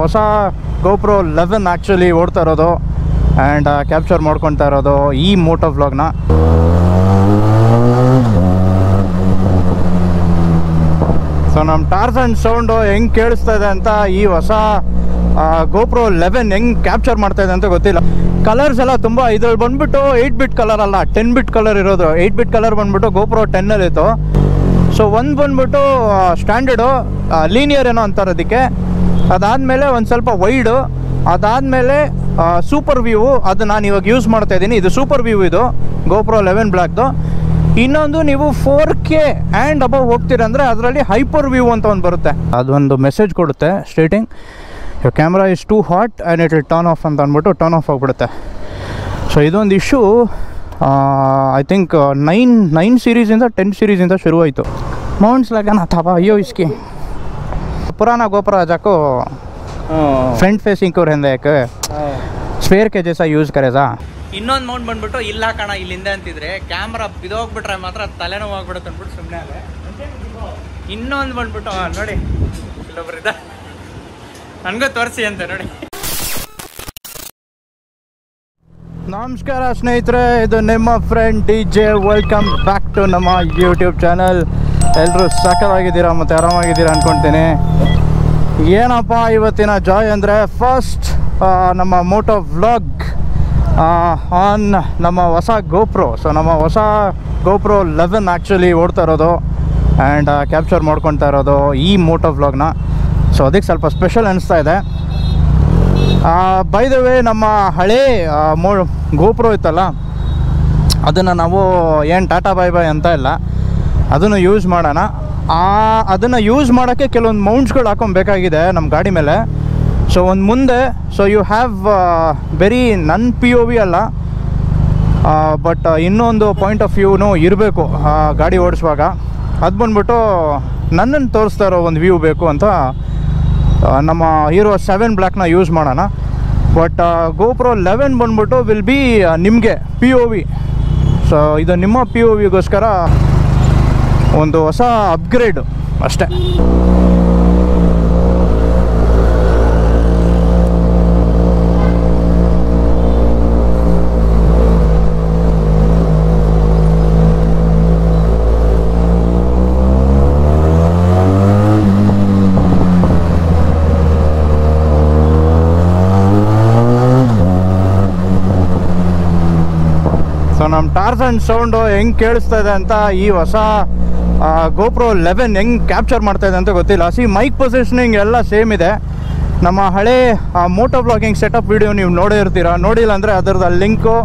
ಹೊಸ GoPro 11 actually ಓಡ್ತಾ ಇರೋದು ಆ್ಯಂಡ್ ಕ್ಯಾಪ್ಚರ್ ಮಾಡ್ಕೊತಾ ಇರೋದು ಈ ಮೋಟೋ ವ್ಲಾಗ್ನ. ಸೊ ನಮ್ಮ ಟಾರ್ಸನ್ ಸೌಂಡು ಹೆಂಗೆ ಕೇಳಿಸ್ತಾ ಇದೆ ಅಂತ ಈ ಹೊಸ GoPro 11 ಹೆಂಗೆ ಕ್ಯಾಪ್ಚರ್ ಮಾಡ್ತಾ ಇದೆ ಅಂತ ಗೊತ್ತಿಲ್ಲ. ಕಲರ್ಸ್ ಎಲ್ಲ ತುಂಬ, ಇದ್ರಲ್ಲಿ ಬಂದ್ಬಿಟ್ಟು 8 ಬಿಟ್ ಕಲರ್ ಅಲ್ಲ 10 ಬಿಟ್ ಕಲರ್ ಇರೋದು. 8 ಬಿಟ್ ಕಲರ್ ಬಂದ್ಬಿಟ್ಟು GoPro 10 ಇತ್ತು. ಸೊ ಒಂದು ಬಂದ್ಬಿಟ್ಟು ಸ್ಟ್ಯಾಂಡರ್ಡು ಲೀನಿಯರ್ ಏನೋ ಅಂತಾರೆ ಅದಕ್ಕೆ. ಅದಾದಮೇಲೆ ಒಂದು ಸ್ವಲ್ಪ ವೈಡು, ಅದಾದಮೇಲೆ ಸೂಪರ್ ವ್ಯೂ, ಅದು ನಾನು ಇವಾಗ ಯೂಸ್ ಮಾಡ್ತಾ ಇದ್ದೀನಿ. ಇದು ಸೂಪರ್ ವ್ಯೂ, ಇದು GoPro 11 ಬ್ಲ್ಯಾಕ್ದು. ಇನ್ನೊಂದು ನೀವು 4K ಆ್ಯಂಡ್ ಅಬವ್ ಹೋಗ್ತೀರಂದರೆ ಅದರಲ್ಲಿ ಹೈಪರ್ ವ್ಯೂ ಅಂತ ಒಂದು ಬರುತ್ತೆ. ಅದೊಂದು ಮೆಸೇಜ್ ಕೊಡುತ್ತೆ stating your camera is too hot and it will turn off ಅಂತ ಅಂದ್ಬಿಟ್ಟು ಟರ್ನ್ ಆಫ್ ಆಗಿಬಿಡುತ್ತೆ. ಸೊ ಇದೊಂದು ಇಶ್ಯೂ ಐ ಥಿಂಕ್ 9 ಸೀರೀಸಿಂದ 10 ಸೀರೀಸಿಂದ ಶುರುವಾಯಿತು. ಮೌಂಟ್ಸ್ ಲಗನ था अयो इसकी पुराना GoPro जाको फ्रंट फेसिंग को रहने एक स्फेयर के जैसा यूज़ करेगा. ಇನ್ನೊಂದು ಮೌಂಟ್ ಬಂದ್ಬಿಟ್ಟು ಇಲ್ಲ ಕಣ ಇಲ್ಲಿಂದ ಅಂತಿದ್ರೆ ಕ್ಯಾಮ್ರಾ ಬಿದೋಗ್ಬಿಟ್ರೆ ಮಾತ್ರ ತಲೆನೋವು ಆಗ್ಬಿಡುತ್ತೆ ಅಂದ್ಬಿಟ್ಟು ಸುಮ್ಮನೆ ಅಲ್ಲೇ. ಇನ್ನೊಂದು ಬಂದ್ಬಿಟ್ಟು ನೋಡಿ ಇಲ್ಲೊಬ್ರಿದ್ದ ನನಗೂ ತೋರಿಸಿ ಅಂತ ನೋಡಿ. ನಮಸ್ಕಾರ ಸ್ನೇಹಿತರೆ, ಇದು ನಿಮ್ಮ friend DJ. Welcome back to ನಮ್ಮ ಯೂಟ್ಯೂಬ್ ಚಾನಲ್. ಎಲ್ಲರೂ ಸಕ್ಕತ್ತಾಗಿದ್ದೀರಾ ಮತ್ತು ಆರಾಮಾಗಿದ್ದೀರಾ ಅಂದ್ಕೊಳ್ತೀನಿ. ಏನಪ್ಪ ಇವತ್ತಿನ ಜಾಯ್ ಅಂದರೆ ಫಸ್ಟ್ ನಮ್ಮ ಮೋಟೋ ವ್ಲಾಗ್ ಆನ್ ನಮ್ಮ ಹೊಸ GoPro. ಸೊ ನಮ್ಮ ಹೊಸ GoPro 11 ಆ್ಯಕ್ಚುಲಿ ಓಡ್ತಾ ಇರೋದು ಆ್ಯಂಡ್ ಕ್ಯಾಪ್ಚರ್ ಮಾಡ್ಕೊತಾ ಇರೋದು ಈ ಮೋಟೋ ವ್ಲಾಗ್ನ. ಸೊ ಅದಕ್ಕೆ ಸ್ವಲ್ಪ ಸ್ಪೆಷಲ್ ಅನಿಸ್ತಾ ಇದೆ. ಬೈ ದ ವೇ, ನಮ್ಮ ಹಳೇ GoPro ಇತ್ತಲ್ಲ, ಅದನ್ನು ನಾವು ಏನು ಟಾಟಾ ಬೈ ಬೈ ಅಂತ ಇಲ್ಲ, ಅದನ್ನು ಯೂಸ್ ಮಾಡೋಣ. ಅದನ್ನು ಯೂಸ್ ಮಾಡೋಕ್ಕೆ ಕೆಲವೊಂದು ಮೌಂಟ್ಸ್ಗಳು ಹಾಕೊಬೇಕಾಗಿದೆ ನಮ್ಮ ಗಾಡಿ ಮೇಲೆ. ಸೊ ಒಂದು ಮುಂದೆ, ಸೊ ಯು ಹ್ಯಾವ್ ವೆರಿ ನನ್ POV ಅಲ್ಲ, ಬಟ್ ಇನ್ನೊಂದು ಪಾಯಿಂಟ್ ಆಫ್ ವ್ಯೂನೂ ಇರಬೇಕು ಗಾಡಿ ಓಡಿಸುವಾಗ. ಅದು ಬಂದ್ಬಿಟ್ಟು ನನ್ನನ್ನು ತೋರಿಸ್ತಾ ಇರೋ ಒಂದು ವ್ಯೂ ಬೇಕು ಅಂತ ನಮ್ಮ ಹೀರೋ 7 ಬ್ಲ್ಯಾಕ್ನ ಯೂಸ್ ಮಾಡೋಣ. ಬಟ್ GoPro 11 ಬಂದ್ಬಿಟ್ಟು ವಿಲ್ ಬಿ ನಿಮಗೆ POV. ಸೊ ಇದು ನಿಮ್ಮ POVಗೋಸ್ಕರ ಒಂದು ಹೊಸ ಅಪ್ಗ್ರೇಡು ಅಷ್ಟೇ. ಸೊ ನಮ್ಮ ಟಾರ್ಸನ್ ಸೌಂಡು ಹೆಂಗೆ ಕೇಳಿಸ್ತಾ ಇದೆ ಅಂತ ಈ ಹೊಸ GoPro 11 ಹೆಂಗೆ ಕ್ಯಾಪ್ಚರ್ ಮಾಡ್ತಾ ಇದೆ ಅಂತ ಗೊತ್ತಿಲ್ಲ. ಮೈಕ್ ಪೊಸಿಷನಿಂಗ್ ಎಲ್ಲ ಸೇಮ್ ಇದೆ. ನಮ್ಮ ಹಳೇ ಮೋಟೋ ಬ್ಲಾಗಿಂಗ್ ಸೆಟಪ್ ವಿಡಿಯೋ ನೀವು ನೋಡೇ ಇರ್ತೀರ. ನೋಡಿಲ್ಲ ಅಂದರೆ ಅದರದ್ದು ಲಿಂಕು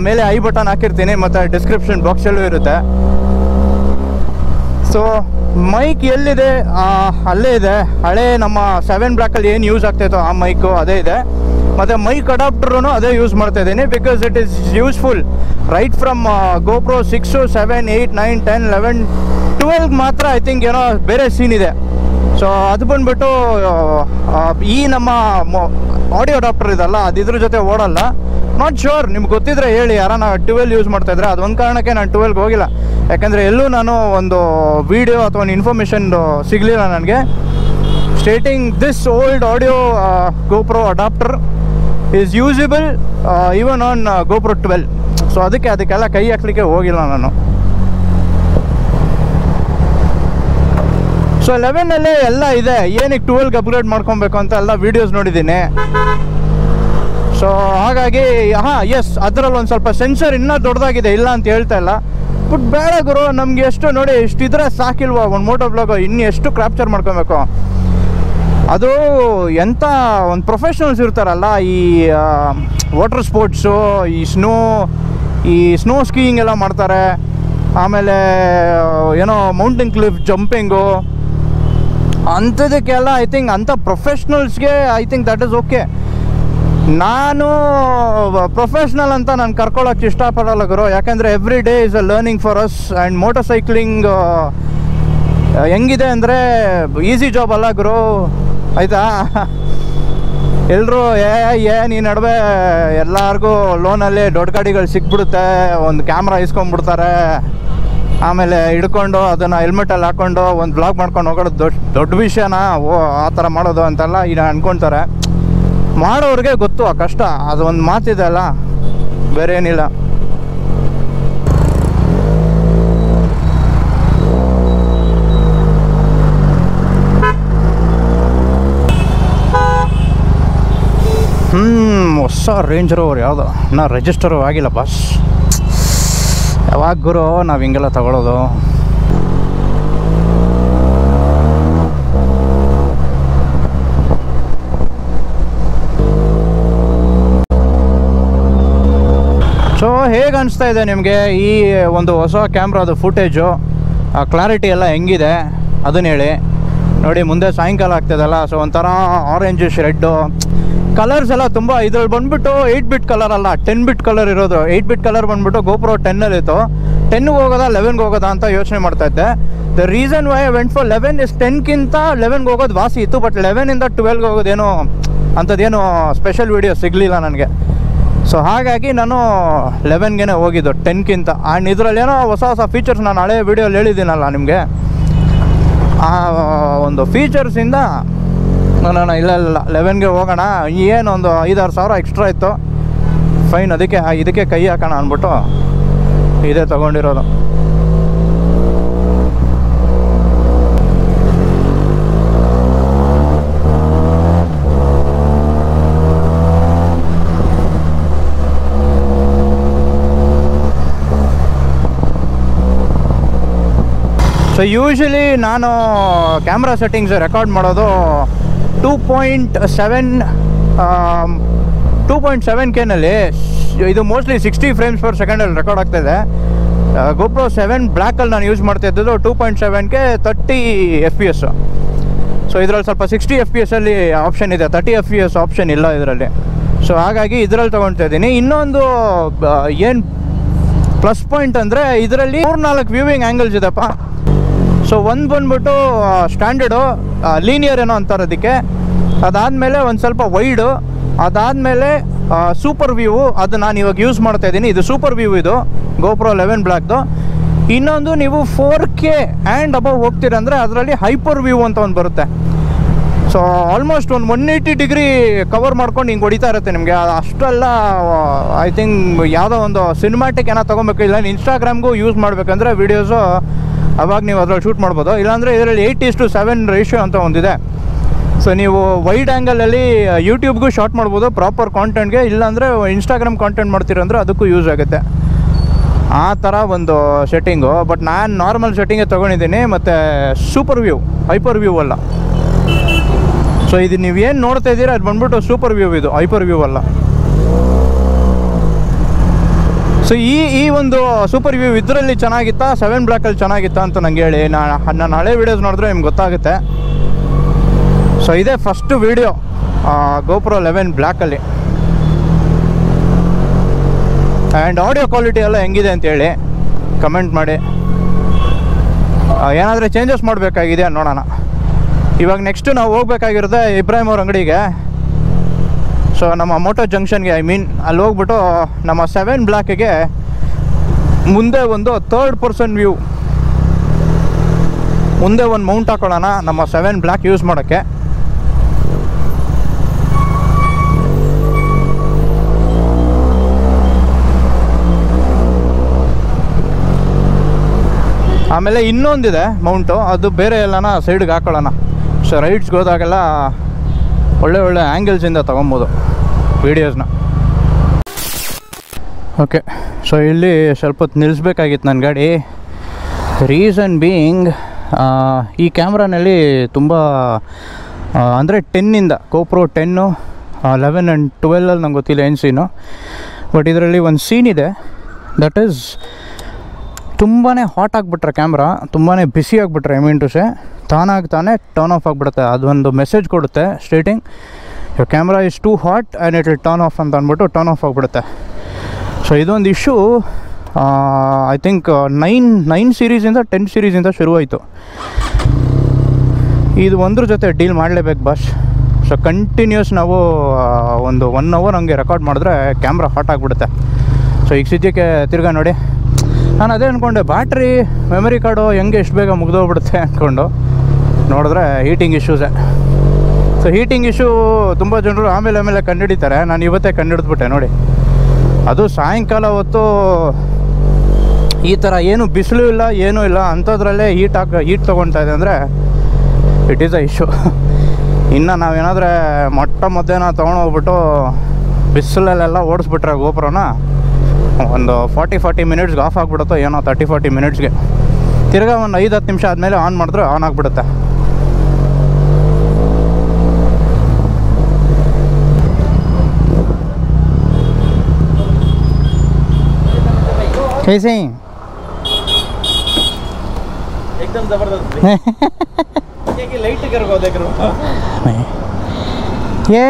ಮೇಲೆ ಐ ಬಟನ್ ಹಾಕಿರ್ತೀನಿ ಮತ್ತು ಡಿಸ್ಕ್ರಿಪ್ಷನ್ ಬಾಕ್ಸಲ್ಲೂ ಇರುತ್ತೆ. ಸೊ ಮೈಕ್ ಎಲ್ಲಿದೆ ಅಲ್ಲೇ ಇದೆ. ಹಳೇ ನಮ್ಮ 7 ಬ್ಲ್ಯಾಕಲ್ಲಿ ಏನು ಯೂಸ್ ಆಗ್ತಾಯಿತ್ತು ಆ ಮೈಕು ಅದೇ ಇದೆ. ಮತ್ತು ಮೈಕ್ ಅಡಾಪ್ಟರೂ ಅದೇ ಯೂಸ್ ಮಾಡ್ತಾ ಇದ್ದೀನಿ. Because it is useful right from GoPro 6, 7, 8, 9, 10, 11, 12 ಮಾತ್ರ ಐ ಥಿಂಕ್ ಏನೋ ಬೇರೆ ಸೀನ್ ಇದೆ. ಸೊ ಅದು ಬಂದ್ಬಿಟ್ಟು ಈ ನಮ್ಮ ಆಡಿಯೋ ಅಡಾಪ್ಟರ್ ಇದಲ್ಲ, ಅದು ಇದ್ರ ಜೊತೆ ಓಡಲ್ಲ. ನಾಟ್ ಶ್ಯೂರ್, ನಿಮ್ಗೆ ಗೊತ್ತಿದ್ರೆ ಹೇಳಿ, ಯಾರನ್ನ 12 ಯೂಸ್ ಮಾಡ್ತಾಯಿದ್ರೆ. ಅದೊಂದು ಕಾರಣಕ್ಕೆ ನಾನು 12ಗೆ ಹೋಗಿಲ್ಲ, ಯಾಕಂದರೆ ಎಲ್ಲೂ ನಾನು ಒಂದು ವೀಡಿಯೋ ಅಥವಾ ಒಂದು ಇನ್ಫಾರ್ಮೇಷನ್ ಸಿಗಲಿಲ್ಲ ನನಗೆ stating this old audio GoPro adapter is usable even on GoPro 12. So ಅದಕ್ಕೆಲ್ಲ ಕೈ ಹಾಕ್ಲಿಕ್ಕೆ ಹೋಗಿಲ್ಲ ನಾನು. ಸೊ 11 ಎಲ್ಲ ಇದೆ, ಏನಕ್ಕೆ 12ಗೆ ಅಪ್ಗ್ರೇಡ್ ಮಾಡ್ಕೊಬೇಕು ಅಂತ ಎಲ್ಲ ವೀಡಿಯೋಸ್ ನೋಡಿದ್ದೀನಿ. ಸೊ ಹಾಗಾಗಿ ಎಸ್, ಅದರಲ್ಲಿ ಒಂದು ಸ್ವಲ್ಪ ಸೆನ್ಸರ್ ಇನ್ನೂ ದೊಡ್ಡದಾಗಿದೆ, ಇಲ್ಲ ಅಂತ ಹೇಳ್ತಾ ಇಲ್ಲ. ಬಟ್ ಬೇಡ ಗುರು, ನಮ್ಗೆ ಎಷ್ಟು ನೋಡಿ ಇಷ್ಟಿದ್ರೆ ಸಾಕಿಲ್ವಾ ಒಂದು ಮೋಟೋ ಬ್ಲಾಗ್, ಇನ್ನು ಎಷ್ಟು ಕ್ಯಾಪ್ಚರ್ ಮಾಡ್ಕೊಬೇಕು. ಅದು ಎಂಥ ಒಂದು ಪ್ರೊಫೆಷ್ನಲ್ಸ್ ಇರ್ತಾರಲ್ಲ ಈ ವಾಟರ್ ಸ್ಪೋರ್ಟ್ಸು, ಈ ಸ್ನೋ ಸ್ಕೀಯಿಂಗ್ ಎಲ್ಲ ಮಾಡ್ತಾರೆ, ಆಮೇಲೆ ಏನೋ ಮೌಂಟೇನ್ ಕ್ಲಿಫ್ ಜಂಪಿಂಗು, ಅಂಥದಕ್ಕೆಲ್ಲ ಐ ಥಿಂಕ್ ಅಂಥ ಪ್ರೊಫೆಷ್ನಲ್ಸ್ಗೆ I think that is okay. ನಾನು ಪ್ರೊಫೆಷ್ನಲ್ ಅಂತ ನಾನು ಕರ್ಕೊಳ್ಳೋಕ್ಕೆ ಇಷ್ಟಪಡಲ್ಲ ಗುರು, ಯಾಕಂದರೆ every day is a learning for us. And motor cycling ಹೆಂಗಿದೆ ಅಂದರೆ ಈಸಿ ಜಾಬ್ ಅಲ್ಲ ಗುರು, ಆಯಿತಾ. ಎಲ್ಲರೂ ಈ ನಡುವೆ ಎಲ್ಲರಿಗೂ ಲೋನಲ್ಲಿ ದೊಡ್ಡ ಗಾಡಿಗಳು ಸಿಕ್ಬಿಡುತ್ತೆ, ಒಂದು ಕ್ಯಾಮ್ರಾ ಇಸ್ಕೊಂಡ್ಬಿಡ್ತಾರೆ, ಆಮೇಲೆ ಹಿಡ್ಕೊಂಡು ಅದನ್ನು ಹೆಲ್ಮೆಟಲ್ಲಿ ಹಾಕ್ಕೊಂಡು ಒಂದು ಬ್ಲಾಗ್ ಮಾಡ್ಕೊಂಡು ಹೋಗೋದು ದೊಡ್ಡ ವಿಷಯನ ಆ ಥರ ಮಾಡೋದು ಅಂತೆಲ್ಲ ಈಗ ಅಂದ್ಕೊಳ್ತಾರೆ. ಮಾಡೋರಿಗೆ ಗೊತ್ತು ಆ ಕಷ್ಟ. ಅದು ಒಂದು ಮಾತಿದೆ ಅಲ್ಲ, ಬೇರೆ ಏನಿಲ್ಲ. ಹೊಸ ರೇಂಜ್ ರೋವರ್ ಯಾವುದು ನಾ ರಿಜಿಸ್ಟರು ಆಗಿಲ್ಲ ಬಾಸ್. ಯಾವಾಗ ಗುರು ನಾವು ಹಿಂಗೆಲ್ಲ ತಗೊಳ್ಳೋದು? ಸೊ ಹೇಗೆ ಅನಿಸ್ತಾ ಇದೆ ನಿಮಗೆ ಈ ಒಂದು ಹೊಸ ಕ್ಯಾಮ್ರಾದು ಫುಟೇಜು, ಕ್ಲಾರಿಟಿ ಎಲ್ಲ ಹೆಂಗಿದೆ ಅದನ್ನ ಹೇಳಿ. ನೋಡಿ ಮುಂದೆ ಸಾಯಂಕಾಲ ಆಗ್ತದಲ್ಲ, ಸೊ ಒಂಥರ ಆರೆಂಜಿಶ್ ರೆಡ್ಡು ಕಲರ್ಸ್ ಎಲ್ಲ ತುಂಬ. ಇದ್ರಲ್ಲಿ ಬಂದ್ಬಿಟ್ಟು 8 ಬಿಟ್ ಕಲರ್ ಅಲ್ಲ, 10 ಬಿಟ್ ಕಲರ್ ಇರೋದು. 8 ಬಿಟ್ ಕಲರ್ ಬಂದ್ಬಿಟ್ಟು GoPro 10 ಇತ್ತು. 10ಗೆ ಹೋಗೋದಾ 11ಗೆ ಹೋಗೋದಾ ಅಂತ ಯೋಚನೆ ಮಾಡ್ತಾ ಇದ್ದೆ. The reason why I went for 11 is 10ಗಿಂತ 11ಗೆ ಹೋಗೋದು ವಾಸಿ ಇತ್ತು. ಬಟ್ 11ಇಂದ 12ಗೆ ಹೋಗೋದೇನೋ ಅಂಥದ್ದೇನೋ ಸ್ಪೆಷಲ್ ವೀಡಿಯೋ ಸಿಗಲಿಲ್ಲ ನನಗೆ. ಸೊ ಹಾಗಾಗಿ ನಾನು 11ಗೆ ಹೋಗಿದ್ದು 10ಗಿಂತ. ಆ್ಯಂಡ್ ಇದರಲ್ಲೇನೋ ಹೊಸ ಹೊಸ ಫೀಚರ್ಸ್ ನಾನು ಹಳೆ ವೀಡಿಯೋಲಿ ಹೇಳಿದ್ದೀನಲ್ಲ ನಿಮಗೆ, ಆ ಒಂದು ಫೀಚರ್ಸಿಂದ ನಾನು ಇಲ್ಲ 11ಗೆ ಹೋಗೋಣ, ಏನೊಂದು 5-6 ಸಾವಿರ ಎಕ್ಸ್ಟ್ರಾ ಇತ್ತು ಫೈನ್, ಇದಕ್ಕೆ ಕೈ ಹಾಕೋಣ ಅಂದ್ಬಿಟ್ಟು ಇದೇ ತೊಗೊಂಡಿರೋದು. ಸೊ ಯೂಶ್ವಲಿ ನಾನು ಕ್ಯಾಮ್ರಾ ಸೆಟ್ಟಿಂಗ್ಸ್ ರೆಕಾರ್ಡ್ ಮಾಡೋದು 2.7Kನಲ್ಲಿ. ಇದು mostly 60 frames per second record ಆಗ್ತಾಯಿದೆ. GoPro 7 ಬ್ಲ್ಯಾಕಲ್ಲಿ ನಾನು ಯೂಸ್ ಮಾಡ್ತಾ ಇದ್ದದ್ದು 2.7K 30 FPS. ಸೊ ಇದರಲ್ಲಿ ಸ್ವಲ್ಪ 60 FPS ಅಲ್ಲಿ ಆಪ್ಷನ್ ಇದೆ, 30 FPS ಆಪ್ಷನ್ ಇಲ್ಲ ಇದರಲ್ಲಿ. ಸೊ ಹಾಗಾಗಿ ಇದರಲ್ಲಿ ತೊಗೊಳ್ತಾ ಇದ್ದೀನಿ. ಇನ್ನೊಂದು ಏನು ಪ್ಲಸ್ ಪಾಯಿಂಟ್ ಅಂದರೆ ಇದರಲ್ಲಿ 3-4 ವ್ಯೂವಿಂಗ್ ಆ್ಯಂಗಲ್ಸ್ ಇದೆಪ್ಪ. ಸೊ ಒಂದು ಬಂದ್ಬಿಟ್ಟು ಸ್ಟ್ಯಾಂಡರ್ಡು ಲೀನಿಯರ್ ಏನೋ ಅಂತಾರೆ ಅದಕ್ಕೆ. ಅದಾದಮೇಲೆ ಒಂದು ಸ್ವಲ್ಪ ವೈಡು, ಅದಾದಮೇಲೆ ಸೂಪರ್ ವ್ಯೂ, ಅದು ನಾನು ಇವಾಗ ಯೂಸ್ ಮಾಡ್ತಾ ಇದ್ದೀನಿ. ಇದು ಸೂಪರ್ ವ್ಯೂ, ಇದು GoPro 11 ಬ್ಲ್ಯಾಕ್ದು. ಇನ್ನೊಂದು ನೀವು 4K ಆ್ಯಂಡ್ ಅಬವ್ ಹೋಗ್ತೀರಂದರೆ ಅದರಲ್ಲಿ ಹೈಪರ್ ವ್ಯೂ ಅಂತ ಒಂದು ಬರುತ್ತೆ. ಸೊ ಆಲ್ಮೋಸ್ಟ್ ಒಂದು 180 ಡಿಗ್ರಿ ಕವರ್ ಮಾಡ್ಕೊಂಡು ಹಿಂಗೆ ಹೊಡಿತಾ ಇರುತ್ತೆ ನಿಮಗೆ. ಅಷ್ಟೆಲ್ಲ ಐ ಥಿಂಕ್ ಯಾವುದೋ ಒಂದು ಸಿನಿಮ್ಯಾಟಿಕ್ ಏನೋ ತೊಗೊಬೇಕು. ಇಲ್ಲ ಇನ್ಸ್ಟಾಗ್ರಾಮ್ಗೂ ಯೂಸ್ ಮಾಡಬೇಕಂದ್ರೆ ವೀಡಿಯೋಸು ಅವಾಗ ನೀವು ಅದರಲ್ಲಿ ಶೂಟ್ ಮಾಡ್ಬೋದು. ಇಲ್ಲಾಂದರೆ ಇದರಲ್ಲಿ 8:7 ರೇಷಿಯೋ ಅಂತ ಒಂದಿದೆ. ಸೊ ನೀವು ವೈಡ್ ಆ್ಯಂಗಲಲ್ಲಿ ಯೂಟ್ಯೂಬ್ಗೂ ಶಾರ್ಟ್ ಮಾಡ್ಬೋದು ಪ್ರಾಪರ್ ಕಾಂಟೆಂಟ್ಗೆ. ಇಲ್ಲಾಂದರೆ ಇನ್ಸ್ಟಾಗ್ರಾಮ್ ಕಾಂಟೆಂಟ್ ಮಾಡ್ತೀರಂದ್ರೆ ಅದಕ್ಕೂ ಯೂಸ್ ಆಗುತ್ತೆ. ಆ ಥರ ಒಂದು ಸೆಟ್ಟಿಂಗು. ಬಟ್ ನಾನು ನಾರ್ಮಲ್ ಸೆಟ್ಟಿಂಗೇ ತೊಗೊಂಡಿದ್ದೀನಿ. ಮತ್ತು ಸೂಪರ್ ವ್ಯೂ, ಹೈಪರ್ ವ್ಯೂ ಅಲ್ಲ. ಸೊ ಇದು ನೀವೇನು ನೋಡ್ತಾ ಇದ್ದೀರಾ ಅದು ಬಂದ್ಬಿಟ್ಟು ಸೂಪರ್ ವ್ಯೂ, ಇದು ಹೈಪರ್ ವ್ಯೂ ಅಲ್ಲ. ಸೊ ಈ ಒಂದು ಸೂಪರ್ ವ್ಯೂ ಇದರಲ್ಲಿ ಚೆನ್ನಾಗಿತ್ತಾ 7 ಬ್ಲ್ಯಾಕಲ್ಲಿ ಚೆನ್ನಾಗಿತ್ತಾ ಅಂತ ನಂಗೆ ಹೇಳಿ. ನಾನು ಹಳೆ ವೀಡಿಯೋಸ್ ನೋಡಿದ್ರೆ ನಿಮ್ಗೆ ಗೊತ್ತಾಗುತ್ತೆ. ಸೊ ಇದೇ ಫಸ್ಟ್ ವೀಡಿಯೋ GoPro 11 ಬ್ಲ್ಯಾಕಲ್ಲಿ. ಆ್ಯಂಡ್ ಆಡಿಯೋ ಕ್ವಾಲಿಟಿ ಎಲ್ಲ ಹೆಂಗಿದೆ ಅಂತೇಳಿ ಕಮೆಂಟ್ ಮಾಡಿ. ಏನಾದರೂ ಚೇಂಜಸ್ ಮಾಡಬೇಕಾಗಿದೆ ನೋಡೋಣ. ಇವಾಗ ನೆಕ್ಸ್ಟು ನಾವು ಹೋಗ್ಬೇಕಾಗಿರುತ್ತೆ ಇಬ್ರಾಹಿಂ ಅವ್ರ ಅಂಗಡಿಗೆ. ಸೊ ನಮ್ಮ ಮೋಟೋ ಜಂಕ್ಷನ್ಗೆ, ಅಲ್ಲಿ ಹೋಗ್ಬಿಟ್ಟು ನಮ್ಮ 7 ಬ್ಲ್ಯಾಕಿಗೆ ಮುಂದೆ ಒಂದು 3rd ಪರ್ಸನ್ ವ್ಯೂ, ಮುಂದೆ ಒಂದು ಮೌಂಟ್ ಹಾಕೊಳ್ಳೋಣ ನಮ್ಮ 7 ಬ್ಲ್ಯಾಕ್ ಯೂಸ್ ಮಾಡೋಕ್ಕೆ. ಆಮೇಲೆ ಇನ್ನೊಂದಿದೆ ಮೌಂಟು, ಅದು ಬೇರೆ ಎಲ್ಲನ ಸೈಡ್ಗೆ ಹಾಕೊಳ್ಳೋಣ. ಸೊ ರೈಡ್ಸ್ಗೆ ಹೋದಾಗೆಲ್ಲ ಒಳ್ಳೆ ಆ್ಯಂಗಲ್ಸಿಂದ ತೊಗೊಬೋದು ವೀಡಿಯೋಸ್ನ. ಓಕೆ, ಸೊ ಇಲ್ಲಿ ಸ್ವಲ್ಪ ಹೊತ್ತು ನಿಲ್ಲಿಸ್ಬೇಕಾಗಿತ್ತು ನನ್ನ ಗಾಡಿ. ರೀಸನ್ ಬೀಯಿಂಗ್, ಈ ಕ್ಯಾಮ್ರಾನಲ್ಲಿ ತುಂಬ ಅಂದರೆ 10ಇಂದ GoPro 10, 11 ಆ್ಯಂಡ್ 12 ನಂಗೆ ಗೊತ್ತಿಲ್ಲ ಏನು ಸೀನು. ಬಟ್ ಇದರಲ್ಲಿ ಒಂದು ಸೀನ್ ಇದೆ, ದಟ್ ಈಸ್ ತುಂಬಾ ಹಾಟ್ ಆಗಿಬಿಟ್ರೆ ಕ್ಯಾಮ್ರಾ, ತುಂಬಾ ಬಿಸಿ ಆಗಿಬಿಟ್ರೆ ಟು ಸೇ ತಾನೇ ಟರ್ನ್ ಆಫ್ ಆಗಿಬಿಡುತ್ತೆ. ಅದೊಂದು ಮೆಸೇಜ್ ಕೊಡುತ್ತೆ stating your camera is too hot and it will turn off ಅಂತ ಅಂದ್ಬಿಟ್ಟು ಟರ್ನ್ ಆಫ್ ಆಗಿಬಿಡುತ್ತೆ. ಸೊ ಇದೊಂದು ಇಶ್ಯೂ ಐ ಥಿಂಕ್ 9 ಸೀರೀಸಿಂದ 10 ಸೀರೀಸಿಂದ ಶುರುವಾಯಿತು. ಇದು ಒಂದ್ರ ಜೊತೆ ಡೀಲ್ ಮಾಡಲೇಬೇಕು ಬಾಸ್. ಸೊ ಕಂಟಿನ್ಯೂಸ್ ನಾವು ಒಂದು 1 hour ಹಂಗೆ ರೆಕಾರ್ಡ್ ಮಾಡಿದ್ರೆ ಕ್ಯಾಮ್ರಾ ಹಾಟ್ ಆಗಿಬಿಡುತ್ತೆ. ಸೊ ಈಗ ಸದ್ಯಕ್ಕೆ ತಿರ್ಗಾ ನೋಡಿ ನಾನು ಅದೇ ಅಂದ್ಕೊಂಡೆ ಬ್ಯಾಟ್ರಿ ಮೆಮರಿ ಕಾರ್ಡು ಹೆಂಗೆ ಎಷ್ಟು ಬೇಗ ಮುಗಿದೋಗ್ಬಿಡುತ್ತೆ ಅಂದ್ಕೊಂಡು ನೋಡಿದ್ರೆ ಹೀಟಿಂಗ್ ಇಶ್ಯೂಸೇ. ಸೊ ಹೀಟಿಂಗ್ ಇಶ್ಯೂ ತುಂಬ ಜನರು ಆಮೇಲೆ ಕಂಡುಹಿಡಿತಾರೆ. ನಾನು ಇವತ್ತೇ ಕಂಡುಹಿಡಿದ್ಬಿಟ್ಟೆ ನೋಡಿ. ಅದು ಸಾಯಂಕಾಲ ಹೊತ್ತು ಈ ಥರ ಏನು ಬಿಸಿಲು ಇಲ್ಲ ಏನೂ ಇಲ್ಲ ಅಂಥದ್ರಲ್ಲೇ ಹೀಟ್ ತೊಗೊಳ್ತಾ ಇದೆ ಅಂದರೆ ಇಟ್ ಈಸ್ ಅ ಇಶ್ಯೂ. ಇನ್ನು ನಾವೇನಾದರೆ ಮೊಟ್ಟೆ ತೊಗೊಂಡೋಗ್ಬಿಟ್ಟು ಬಿಸಿಲಲ್ಲೆಲ್ಲ ಓಡಿಸ್ಬಿಟ್ರೆ ಗೋಪುರನ ಒಂದು 40 ಮಿನಿಟ್ಸ್ಗೆ ಆಫ್ ಆಗಿಬಿಡುತ್ತೋ ಏನೋ, 30-40 ಮಿನಿಟ್ಸ್ಗೆ. ತಿರ್ಗಾ ಒಂದು 5-10 ನಿಮಿಷ ಆದಮೇಲೆ ಆನ್ ಮಾಡಿದ್ರೆ ಆನ್ ಆಗಿಬಿಡುತ್ತೆ. कैसे एकदम जबरदस्त कि लाइट कर को देख रहा हूं। ये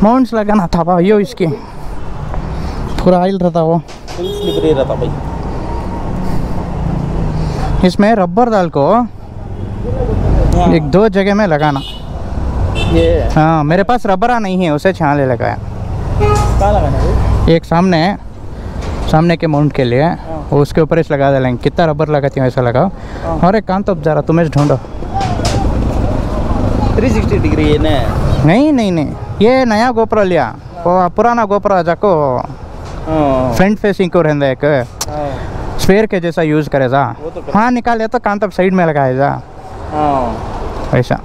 माउंट्स लगाना था भाई, यो इसके पूरा ऑयल रहता वो, फुल स्लिपरी रहता भाई। इसमें रबर डाल को 1-2 जगह में लगाना। ये हाँ, मेरे पास रबरा नहीं है, उसे छान ले लगाया। कहाँ लगाना है? एक सामने के माउंट के लिए, उसके ऊपर इस लगा देंगे। कितना रबर लगाती हूँ ऐसा लगाओ। और एक काम तो ज़रा तुम्हें ढूंढो। 360 डिग्री ये नहीं, ये नया गोप्रो लिया, वो पुराना गोप्रो जाको फ्रंट फेसिंग को रहता है, एक स्पेयर के जैसा यूज़ करेगा। हाँ निकाले तो कान तब साइड में लगाएगा ऐसा।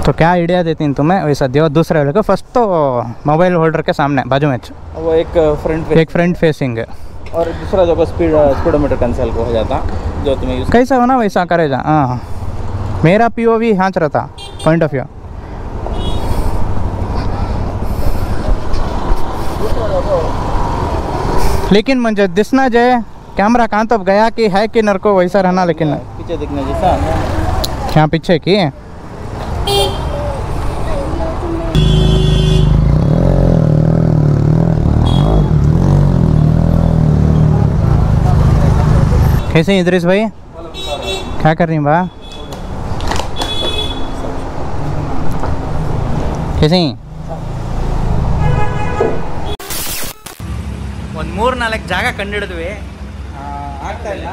तो क्या आइडिया देती हूँ तुम्हें वैसा दियो। दूसरे वाले को फर्स्ट तो मोबाइल होल्डर के सामने बाजू में वो एक फ्रंट फेसिंग और दूसरा जो स्पीडोमीटर कंसोल को हो जाता जो तुम्हें यूज कैसा हो ना वैसा करेगा। हाँ, मेरा POV हाँ रहता, पॉइंट ऑफ व्यू। लेकिन मुझे दिसना जाए कैमरा कहाँ तब गया कि है कि नर को वैसा रहना, लेकिन पीछे दिखने जैसा क्या पीछे की कैसे इद्रिस भाई, क्या कर रही हैं बा? कैसे ಒಂದು 3-4 ಜಾಗ ಕಂಡಿಡಿದ್ವಿ, ಆಗ್ತಾ ಇಲ್ಲ.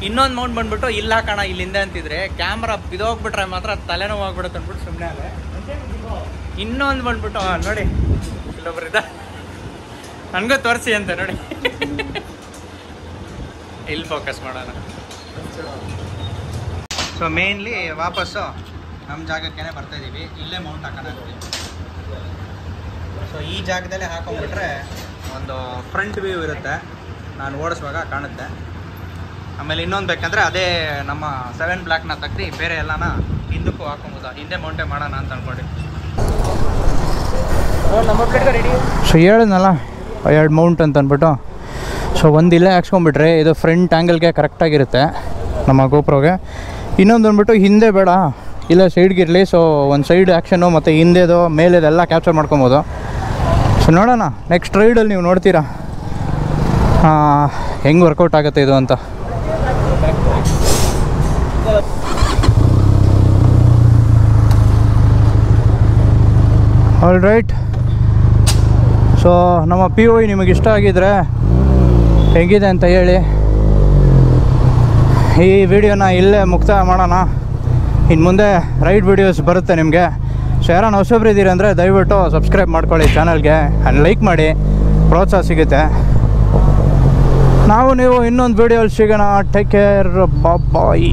ಇನ್ನೊಂದು ಮೌಂಟ್ ಬಂದ್ಬಿಟ್ಟು ಇಲ್ಲ ಕಣ ಇಲ್ಲಿಂದ ಅಂತಿದ್ರೆ ಕ್ಯಾಮ್ರಾ ಬಿದೋಗ್ಬಿಟ್ರೆ ಮಾತ್ರ ತಲೆನೋವು ಆಗ್ಬಿಡುತ್ತೆ ಅಂದ್ಬಿಟ್ಟು ಸುಮ್ಮನೆ ಅದೇ. ಇನ್ನೊಂದು ಬಂದ್ಬಿಟ್ಟು ನೋಡಿ ಇಲ್ಲೊಬ್ರಿದ್ದ, ನನಗೂ ತೋರಿಸಿ ಅಂತ ನೋಡಿ. ಇಲ್ಲಿ ಫೋಕಸ್ ಮಾಡೋಣ. ಸೊ ಮೇನ್ಲಿ ವಾಪಸ್ಸು ನಮ್ಮ ಜಾಗಕ್ಕೇ ಬರ್ತಾಯಿದ್ದೀವಿ. ಇಲ್ಲೇ ಮೌಂಟ್ ಹಾಕೋಣ. ಸೊ ಈ ಜಾಗದಲ್ಲೇ ಹಾಕೊಂಡ್ಬಿಟ್ರೆ ಒಂದು ಫ್ರಂಟ್ ವ್ಯೂ ಇರುತ್ತೆ, ನಾನು ಓಡಿಸುವಾಗ ಕಾಣುತ್ತೆ. ಆಮೇಲೆ ಇನ್ನೊಂದು ಬೇಕಂದರೆ ಅದೇ ನಮ್ಮ 7 ಬ್ಲಾಕ್ನ ತೆಗ್ದು ಬೇರೆ ಎಲ್ಲನ ಹಿಂದಕ್ಕೂ ಹಾಕೊಬೋದಾ. ಹಿಂದೆ ಮೌಂಟೇ ಮಾಡೋಣ ಅಂತ ಅಂದ್ಕೊಂಡು. ಸೊ ಹೇಳಿದ್ನಲ್ಲ 2 ಮೌಂಟ್ ಅಂತ ಅಂದ್ಬಿಟ್ಟು. ಸೊ ಒಂದು ಇಲ್ಲೇ ಹಾಕ್ಸ್ಕೊಂಡ್ಬಿಟ್ರೆ ಇದು ಫ್ರಂಟ್ ಆ್ಯಂಗಲ್ಗೆ ಕರೆಕ್ಟಾಗಿರುತ್ತೆ ನಮ್ಮ ಗೋಪ್ರೋಗೆ. ಇನ್ನೊಂದು ಅಂದ್ಬಿಟ್ಟು ಹಿಂದೆ ಬೇಡ, ಇಲ್ಲ ಸೈಡ್ಗಿರಲಿ. ಸೊ ಒಂದು ಸೈಡ್ ಆ್ಯಕ್ಷನು ಮತ್ತು ಹಿಂದೆದು ಮೇಲೆದೆಲ್ಲ ಕ್ಯಾಪ್ಚರ್ ಮಾಡ್ಕೊಬೋದು. ಸೊ ನೋಡೋಣ ನೆಕ್ಸ್ಟ್ ರೈಡಲ್ಲಿ ನೀವು ನೋಡ್ತೀರಾ ಹೆಂಗೆ ವರ್ಕೌಟ್ ಆಗುತ್ತೆ ಇದು ಅಂತ. All right. ಸೊ ನಮ್ಮ POV ನಿಮಗೆ ಇಷ್ಟ ಆಗಿದ್ರೆ ಹೇಗಿದೆ ಅಂತ ಹೇಳಿ. ಈ ವಿಡಿಯೋನ ಇಲ್ಲೇ ಮುಕ್ತಾಯ ಮಾಡೋಣ. ಇನ್ನು ಮುಂದೆ ರೈಡ್ ವಿಡಿಯೋಸ್ ಬರುತ್ತೆ ನಿಮಗೆ. ಸೊ ಯಾರು ಹೊಸಬ್ರು ಇದ್ದೀರಿ ಅಂದರೆ ದಯವಿಟ್ಟು ಸಬ್ಸ್ಕ್ರೈಬ್ ಮಾಡ್ಕೊಳ್ಳಿ ಚಾನಲ್ಗೆ, ಆ್ಯಂಡ್ ಲೈಕ್ ಮಾಡಿ, ಪ್ರೋತ್ಸಾಹ ಸಿಗುತ್ತೆ. ನಾವು ನೀವು ಇನ್ನೊಂದು ವಿಡಿಯೋಲಿ ಸಿಗೋಣ. ಟೇಕ್ ಕೇರ್, ಬಾಯ್.